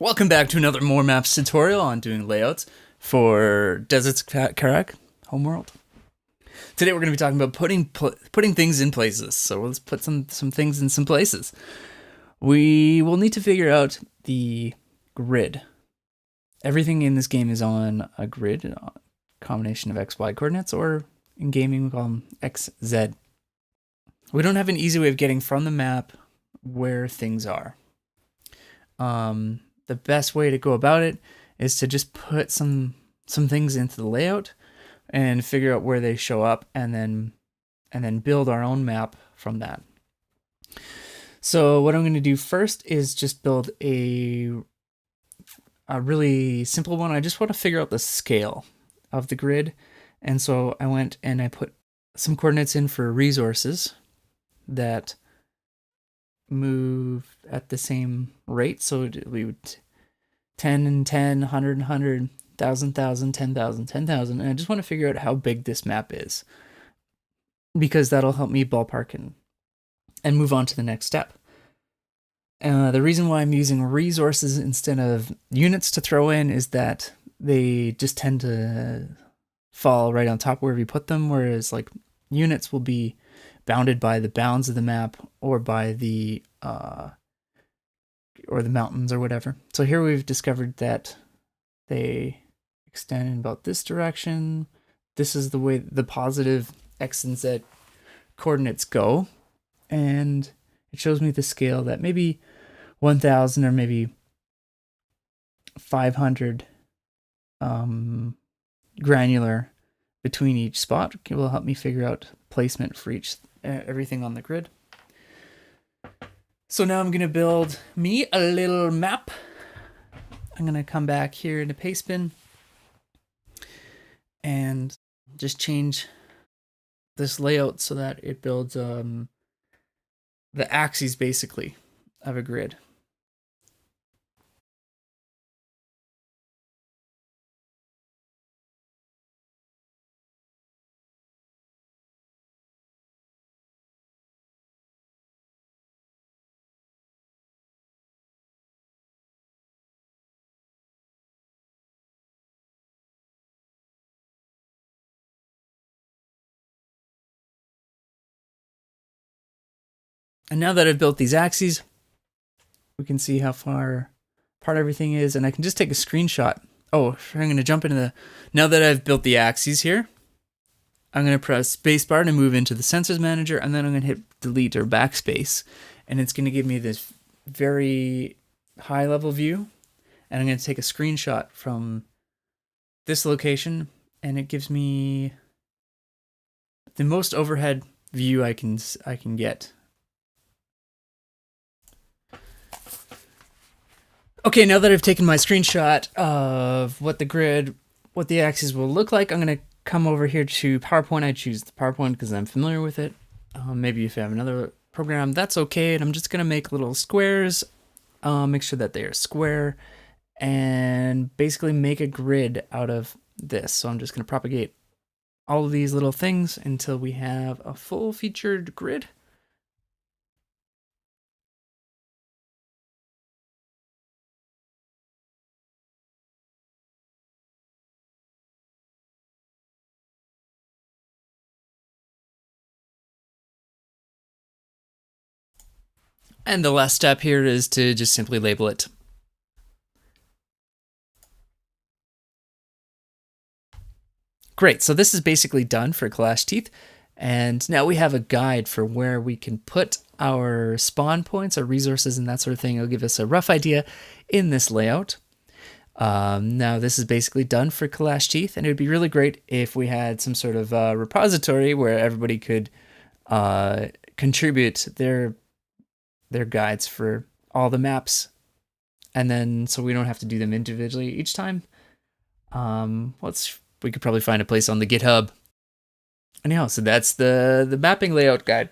Welcome back to another More Maps tutorial on doing layouts for Deserts Kharak, Homeworld. Today we're going to be talking about putting things in places. So let's put some things in some places. We will need to figure out the grid. Everything in this game is on a grid, a combination of XY coordinates, or in gaming we call them XZ. We don't have an easy way of getting from the map where things are. The best way to go about it is to just put some things into the layout and figure out where they show up, and then build our own map from that. So what I'm going to do first is just build a really simple one. I just want to figure out the scale of the grid, and so I went and I put some coordinates in for resources that move at the same rate. So we would 10 and 10, 100 and 100, 1,000, 1,000, 10,000, 10,000. And I just want to figure out how big this map is, because that'll help me ballpark and move on to the next step. The reason why I'm using resources instead of units to throw in is that they just tend to fall right on top wherever you put them, whereas like units will be bounded by the bounds of the map or by the mountains or whatever. So here we've discovered that they extend in about this direction. This is the way the positive X and Z coordinates go, and it shows me the scale that maybe 1,000 or maybe 500 granular between each spot will help me figure out placement for everythin on the grid. So now I'm going to build me a little map. I'm going to come back here into paste bin and just change this layout so that it builds the axes basically of a grid. And now that I've built these axes, we can see how far apart everything is, and I can just take a screenshot. Oh, I'm going to jump into now that I've built the axes here, I'm going to press spacebar to move into the sensors manager, and then I'm going to hit delete or backspace, and it's going to give me this very high level view, and I'm going to take a screenshot from this location, and it gives me the most overhead view I can get. Okay, now that I've taken my screenshot of what the axes will look like, I'm going to come over here to PowerPoint. I choose the PowerPoint because I'm familiar with it. Maybe if you have another program, that's okay. And I'm just going to make little squares, make sure that they are square, and basically make a grid out of this. So I'm just going to propagate all of these little things until we have a full featured grid. And the last step here is to just simply label it. Great, so this is basically done for Clash Teeth, and now we have a guide for where we can put our spawn points, our resources, and that sort of thing. It'll give us a rough idea in this layout. Now this is basically done for Clash Teeth, and it would be really great if we had some sort of repository where everybody could contribute their guides for all the maps, and then so we don't have to do them individually each time. We could probably find a place on the GitHub. Anyhow, so that's the mapping layout guide.